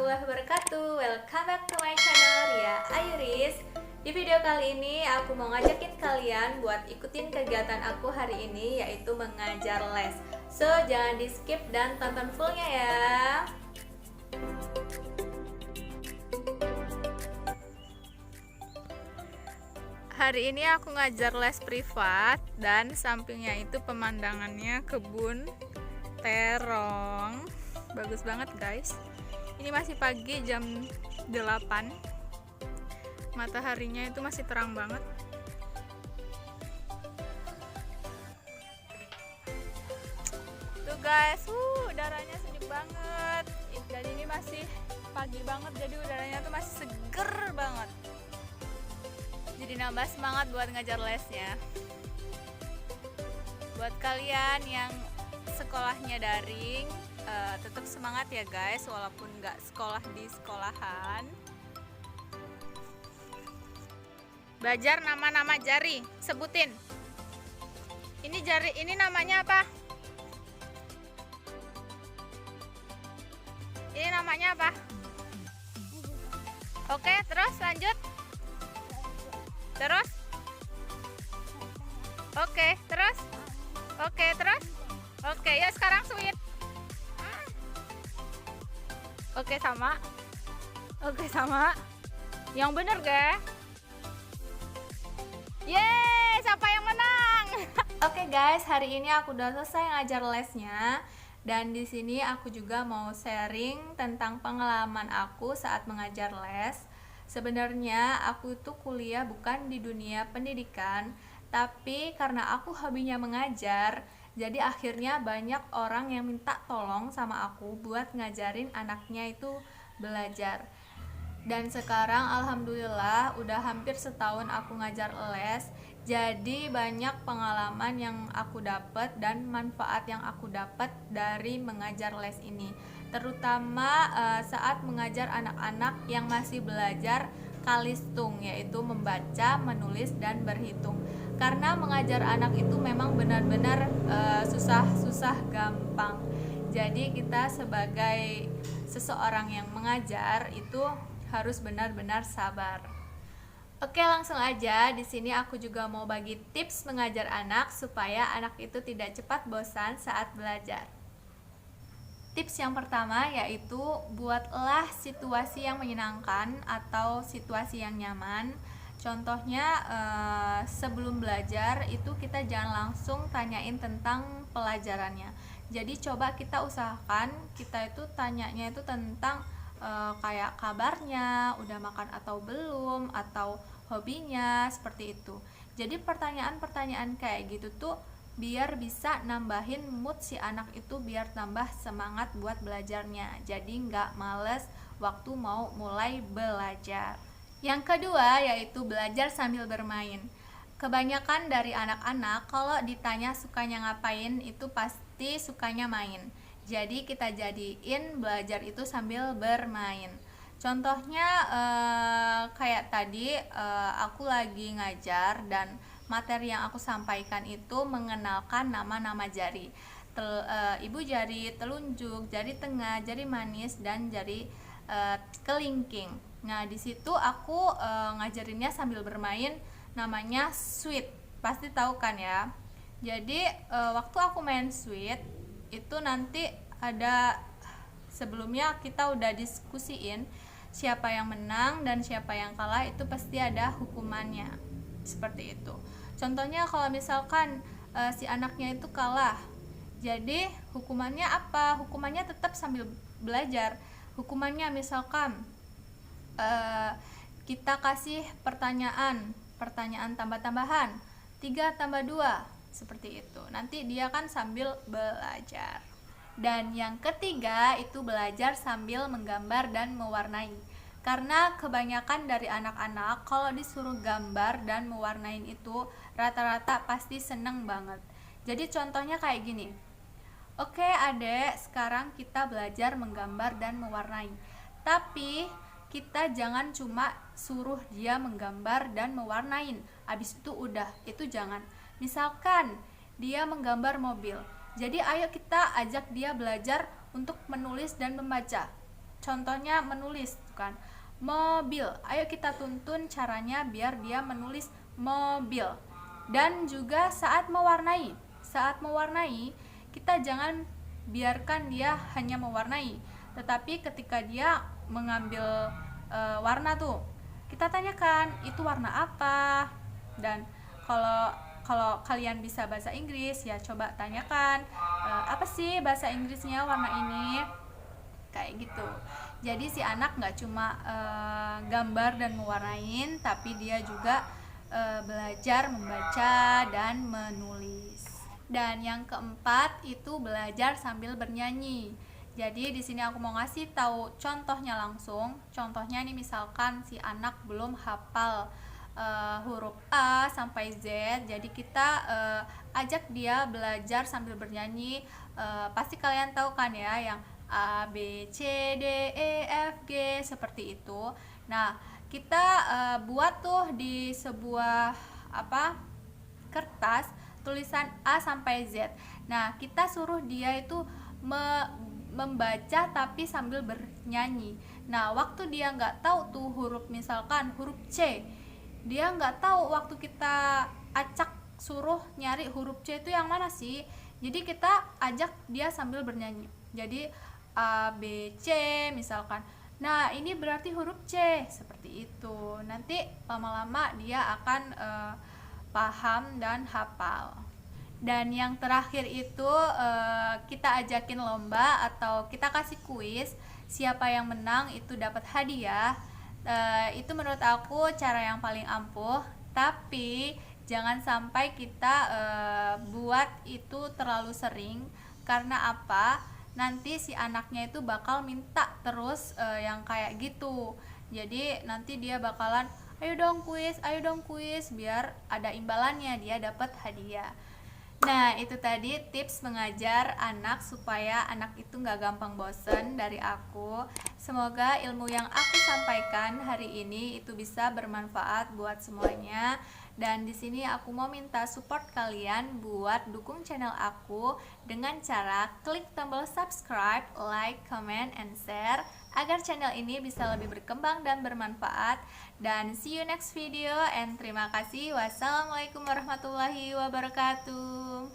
warahmatullahi wabarakatuh. Welcome back to my channel Ria Ayuris. Di video kali ini aku mau ngajakin kalian buat ikutin kegiatan aku hari ini, yaitu mengajar les. So jangan di skip dan tonton fullnya ya. Hari ini aku ngajar les privat dan sampingnya itu pemandangannya kebun terong. Bagus banget guys. Ini masih pagi jam 8. Mataharinya itu masih terang banget. Tuh guys, udaranya sejuk banget. Dan ini masih pagi banget, jadi udaranya tuh masih seger banget. Jadi nambah semangat buat ngajar lesnya. Buat kalian yang sekolahnya daring, tetap semangat ya guys, walaupun nggak sekolah di sekolahan. Belajar nama-nama jari, sebutin. Ini jari, ini namanya apa? Ini namanya apa? Oke, terus lanjut. Terus? Oke, terus? Oke, terus? Oke, ya sekarang sweet. Oke, sama. Oke, sama. Yang bener gak? Yeay, siapa yang menang? Oke guys, hari ini aku udah selesai ngajar lesnya. Dan di sini aku juga mau sharing tentang pengalaman aku saat mengajar les. Sebenarnya aku itu kuliah bukan di dunia pendidikan, tapi karena aku hobinya mengajar, jadi akhirnya banyak orang yang minta tolong sama aku buat ngajarin anaknya itu belajar. Dan sekarang alhamdulillah udah hampir setahun aku ngajar les, jadi banyak pengalaman yang aku dapat dan manfaat yang aku dapat dari mengajar les ini, terutama saat mengajar anak-anak yang masih belajar kalistung, yaitu membaca, menulis, dan berhitung. Karena mengajar anak itu memang benar-benar susah gampang. Jadi kita sebagai seseorang yang mengajar itu harus benar-benar sabar. Oke, langsung aja. Di sini aku juga mau bagi tips mengajar anak supaya anak itu tidak cepat bosan saat belajar. Tips yang pertama yaitu buatlah situasi yang menyenangkan atau situasi yang nyaman. Contohnya sebelum belajar itu kita jangan langsung tanyain tentang pelajarannya. Jadi coba kita usahakan kita itu tanyanya itu tentang kayak kabarnya, udah makan atau belum, atau hobinya, seperti itu. Jadi pertanyaan-pertanyaan kayak gitu tuh biar bisa nambahin mood si anak itu, biar tambah semangat buat belajarnya. Jadi nggak males waktu mau mulai belajar. Yang kedua yaitu belajar sambil bermain. Kebanyakan dari anak-anak kalau ditanya sukanya ngapain itu pasti sukanya main. Jadi kita jadiin belajar itu sambil bermain. Contohnya kayak tadi aku lagi ngajar dan materi yang aku sampaikan itu mengenalkan nama-nama jari. Ibu jari telunjuk, jari tengah, jari manis, dan jari kelingking. Nah di situ aku ngajarinnya sambil bermain, namanya sweet. Pasti tahu kan ya. Jadi waktu aku main sweet itu nanti ada, sebelumnya kita udah diskusiin siapa yang menang dan siapa yang kalah, itu pasti ada hukumannya. Seperti itu. Contohnya kalau misalkan si anaknya itu kalah, jadi hukumannya apa? Hukumannya tetap sambil belajar. Hukumannya misalkan kita kasih pertanyaan tambah-tambahan 3 tambah 2, seperti itu. Nanti dia kan sambil belajar. Dan yang ketiga itu belajar sambil menggambar dan mewarnai. Karena kebanyakan dari anak-anak kalau disuruh gambar dan mewarnain itu rata-rata pasti seneng banget. Jadi contohnya kayak gini. Oke adek, sekarang kita belajar menggambar dan mewarnai. Tapi kita jangan cuma suruh dia menggambar dan mewarnain, abis itu udah, itu jangan. Misalkan dia menggambar mobil, jadi ayo kita ajak dia belajar untuk menulis dan membaca. contohnya menulis kan, mobil. Ayo kita tuntun caranya biar dia menulis mobil. Dan juga saat mewarnai. Saat mewarnai, kita jangan biarkan dia hanya mewarnai, tetapi ketika dia mengambil warna tuh, kita tanyakan itu warna apa. Dan kalau kalau kalian bisa bahasa Inggris ya coba tanyakan apa sih bahasa Inggrisnya warna ini, kayak gitu. Jadi si anak nggak cuma gambar dan mewarnain, tapi dia juga belajar membaca dan menulis. Dan yang keempat itu belajar sambil bernyanyi. Jadi di sini aku mau ngasih tahu contohnya langsung. Contohnya nih, misalkan si anak belum hafal huruf A sampai Z, jadi kita ajak dia belajar sambil bernyanyi. Pasti kalian tahu kan ya, yang A B C D E F G seperti itu. Nah, kita buat tuh di sebuah kertas tulisan A sampai Z. Nah, kita suruh dia itu membaca tapi sambil bernyanyi. Nah, waktu dia nggak tahu tuh huruf, misalkan huruf C, dia nggak tahu waktu kita acak suruh nyari huruf C itu yang mana sih. Jadi kita ajak dia sambil bernyanyi. Jadi A B C misalkan. Nah, ini berarti huruf C, seperti itu. Nanti lama-lama dia akan paham dan hafal. Dan yang terakhir itu kita ajakin lomba atau kita kasih kuis. Siapa yang menang itu dapat hadiah. Itu menurut aku cara yang paling ampuh, tapi jangan sampai kita buat itu terlalu sering. Karena apa? Nanti si anaknya itu bakal minta terus yang kayak gitu. Jadi nanti dia bakalan ayo dong kuis, biar ada imbalannya, dia dapat hadiah. Nah, itu tadi tips mengajar anak supaya anak itu nggak gampang bosen dari aku. Semoga ilmu yang aku sampaikan hari ini itu bisa bermanfaat buat semuanya. Dan di sini aku mau minta support kalian buat dukung channel aku dengan cara klik tombol subscribe, like, comment, and share agar channel ini bisa lebih berkembang dan bermanfaat. Dan see you next video, and terima kasih. Wassalamualaikum warahmatullahi wabarakatuh.